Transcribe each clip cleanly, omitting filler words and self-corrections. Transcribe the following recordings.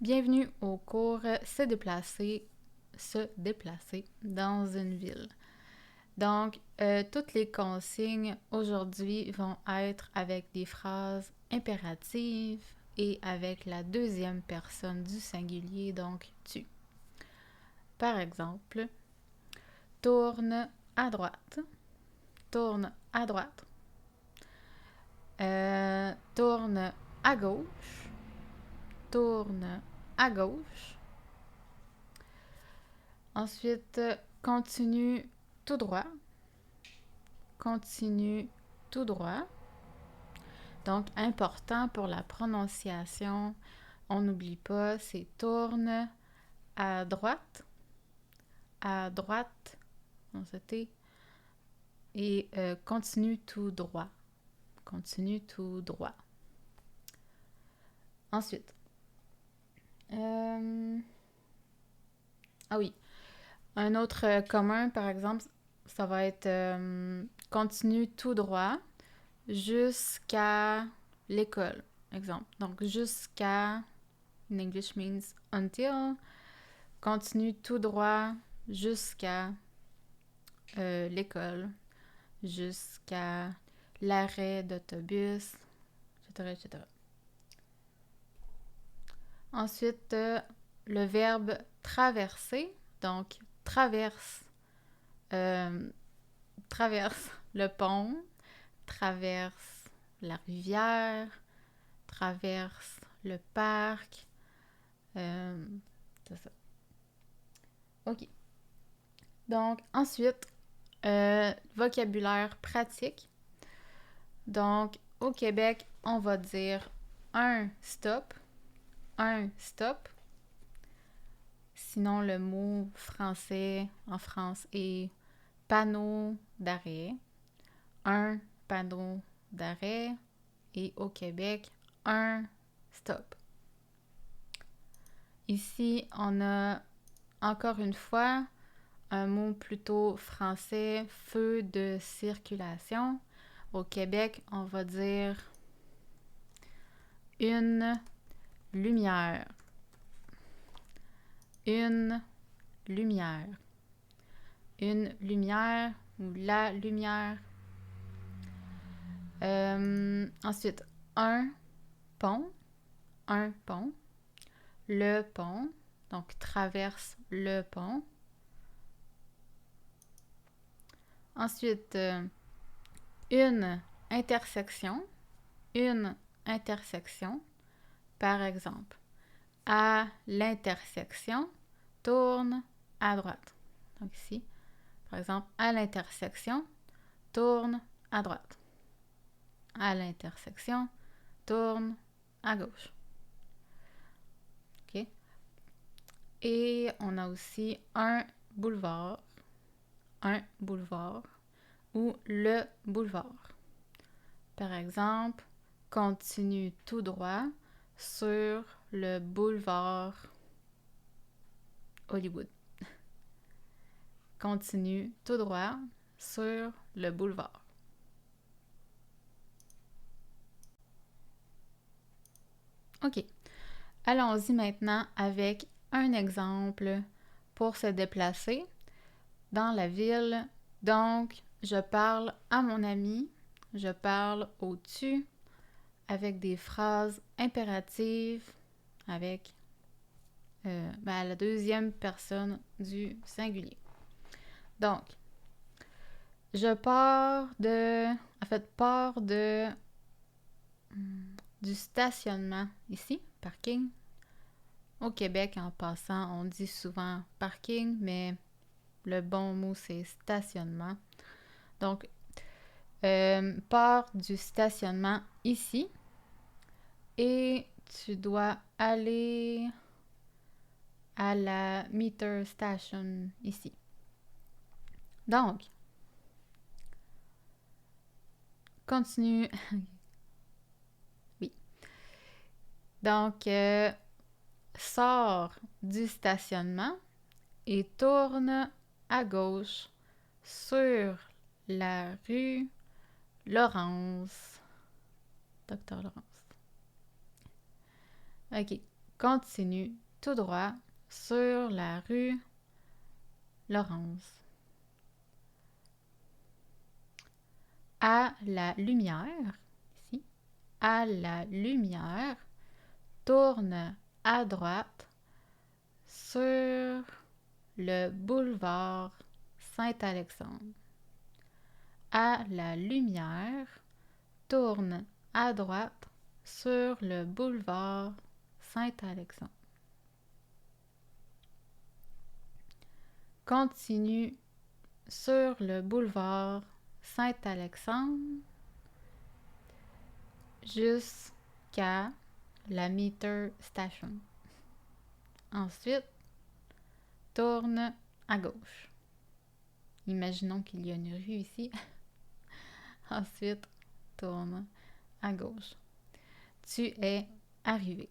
Bienvenue au cours se déplacer dans une ville. Donc, toutes les consignes aujourd'hui vont être avec des phrases impératives et avec la deuxième personne du singulier, donc tu. Par exemple, tourne à droite, tourne à droite, tourne à gauche, tourne à gauche. Ensuite, continue tout droit, continue tout droit. Donc, important pour la prononciation, on n'oublie pas, c'est tourne à on se tait, et continue tout droit. Continue tout droit. Ensuite, ah oui, un autre commun, par exemple, ça va être continue tout droit jusqu'à l'école, exemple. Donc, jusqu'à, in English means until, continue tout droit jusqu'à l'école, jusqu'à l'arrêt d'autobus, etc., etc. Ensuite, le verbe traverser, donc traverse le pont, traverse la rivière, traverse le parc, c'est ça. OK. Donc, ensuite, vocabulaire pratique. Donc, au Québec, on va dire un stop. Sinon, le mot français en France est panneau d'arrêt. Un panneau d'arrêt. Et au Québec, un stop. Ici, on a encore une fois un mot plutôt français, feu de circulation. Au Québec, on va dire une lumière. Une lumière. Une lumière ou la lumière. Ensuite, un pont. Un pont. Le pont. Donc, traverse le pont. Ensuite, une intersection. Une intersection. Par exemple, à l'intersection, tourne à droite. Donc ici, par exemple, à l'intersection, tourne à droite. À l'intersection, tourne à gauche. OK? Et on a aussi un boulevard ou le boulevard. Par exemple, continue tout droit sur le boulevard Hollywood. Continue tout droit sur le boulevard. OK. Allons-y maintenant avec un exemple pour se déplacer dans la ville. Donc, je parle à mon ami, je parle au tu avec des phrases impératives avec la deuxième personne du singulier. Donc, je pars du stationnement ici, parking. Au Québec, en passant, on dit souvent parking, mais le bon mot, c'est stationnement. Donc, pars du stationnement ici et tu dois aller à la meter station ici. Donc, continue. Oui. Donc, sors du stationnement et tourne à gauche sur la rue Laurence. Docteur Laurence. OK. Continue tout droit sur la rue Laurence. À la lumière, ici, à la lumière, tourne à droite sur le boulevard Saint-Alexandre. À la lumière, tourne à droite sur le boulevard Saint-Alexandre. Continue sur le boulevard Saint-Alexandre jusqu'à la Meter Station. Ensuite, tourne à gauche. Imaginons qu'il y a une rue ici. Ensuite, tourne à gauche. Tu es arrivé.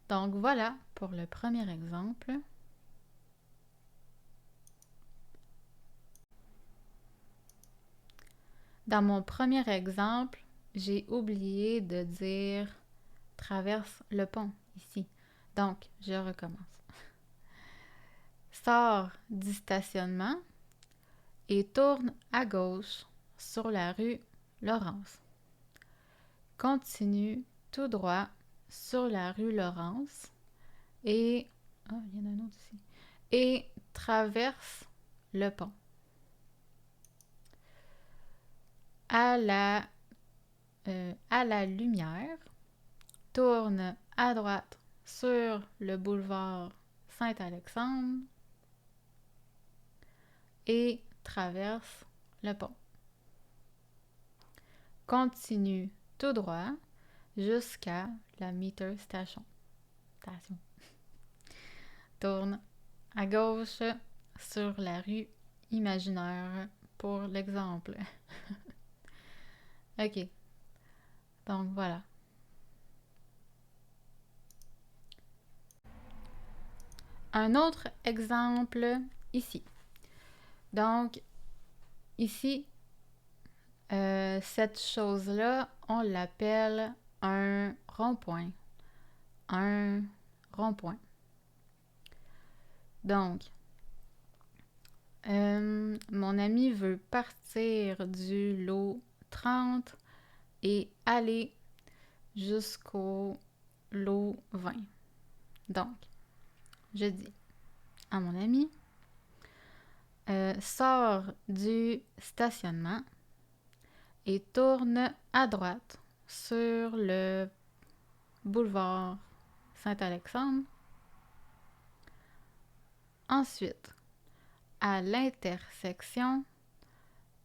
Donc voilà pour le premier exemple. Dans mon premier exemple, j'ai oublié de dire traverse le pont ici. Donc, je recommence. Sors du stationnement et tourne à gauche sur la rue Laurence. Continue tout droit sur la rue Laurence et... Ah, il y en a un autre ici. Et traverse le pont. À la lumière, tourne à droite sur le boulevard Saint-Alexandre et traverse le pont. Continue tout droit jusqu'à la Meter Station. Tourne à gauche sur la rue imaginaire pour l'exemple. OK. Donc voilà. Un autre exemple ici. Donc, ici, cette chose-là, on l'appelle un rond-point. Un rond-point. Donc, mon ami veut partir du lot 30 et aller jusqu'au lot 20. Donc, je dis à mon ami, sors du stationnement et tourne à droite sur le boulevard Saint-Alexandre. Ensuite, à l'intersection,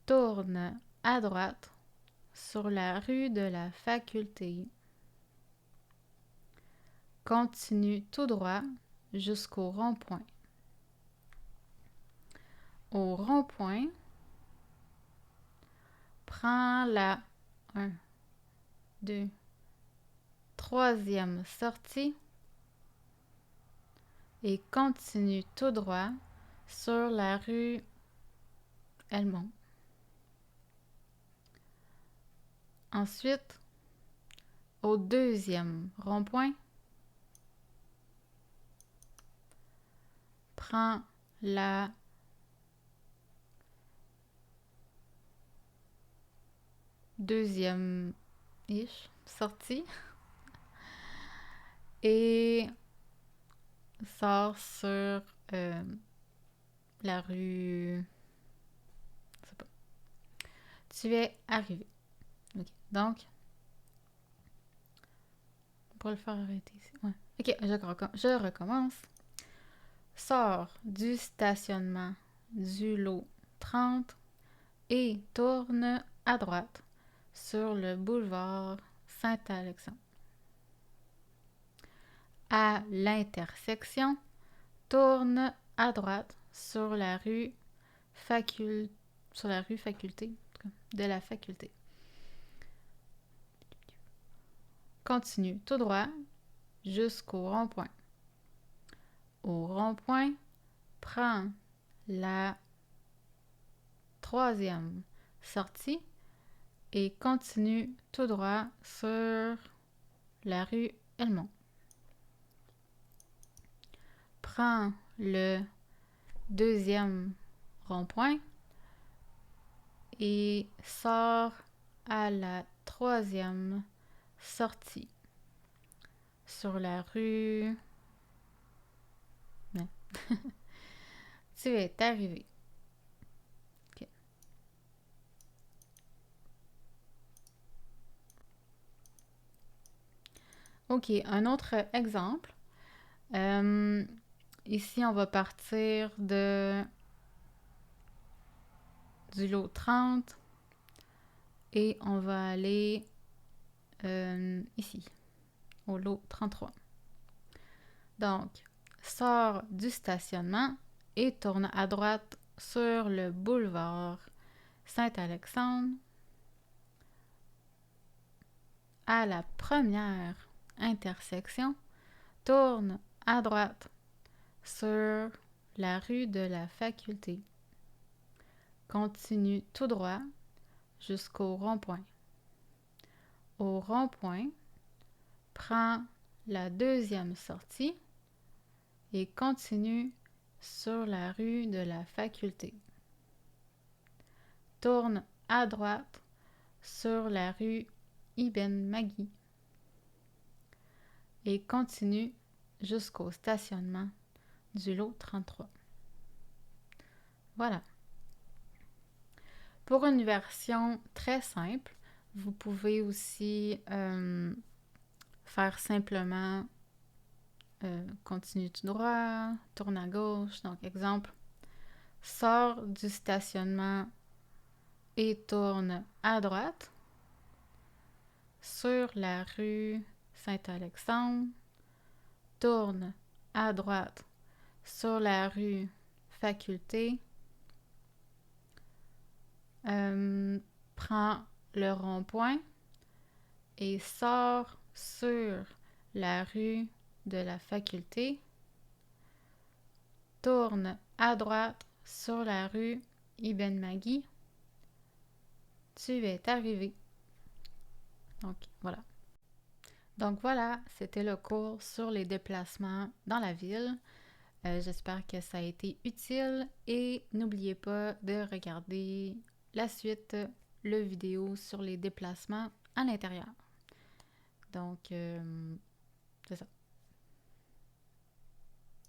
tourne à droite sur la rue de la Faculté. Continue tout droit jusqu'au rond-point. Au rond-point, prends la 1, 2, 3e sortie et continue tout droit sur la rue Elmont. Ensuite, au 2e rond-point, prends la 2e-ish sortie et sors sur la rue... Je sais pas. Tu es arrivé. Okay. Donc, on pourrait le faire arrêter ici. Ouais. Ok, je recommence. Sors du stationnement du lot 30 et tourne à droite sur le boulevard Saint-Alexandre. À l'intersection, tourne à droite sur la rue Faculté de la Faculté. Continue tout droit jusqu'au rond-point. Au rond-point, prends la 3e sortie et continue tout droit sur la rue Elmont. prend le deuxième rond-point et sort à la troisième sortie sur la rue. Non. Tu es arrivé. Ok. Ok, un autre exemple. Ici, on va partir du lot 30 et on va aller ici, au lot 33. Donc, sors du stationnement et tourne à droite sur le boulevard Saint-Alexandre à la première intersection. Tourne à droite sur la rue de la Faculté. Continue tout droit jusqu'au rond-point. Au rond-point, prends la deuxième sortie et continue sur la rue de la Faculté. Tourne à droite sur la rue Ibn Magui et continue jusqu'au stationnement du lot 33. Voilà. Pour une version très simple, vous pouvez aussi faire simplement continue tout droit, tourne à gauche. Donc, exemple, sors du stationnement et tourne à droite sur la rue Saint-Alexandre. Tourne à droite sur la rue Faculté. Prends le rond-point et sors sur la rue de la Faculté. Tourne à droite sur la rue Ibn Magui. Tu es arrivé. Donc voilà, c'était le cours sur les déplacements dans la ville. J'espère que ça a été utile et n'oubliez pas de regarder la suite, le vidéo sur les déplacements à l'intérieur. Donc, c'est ça.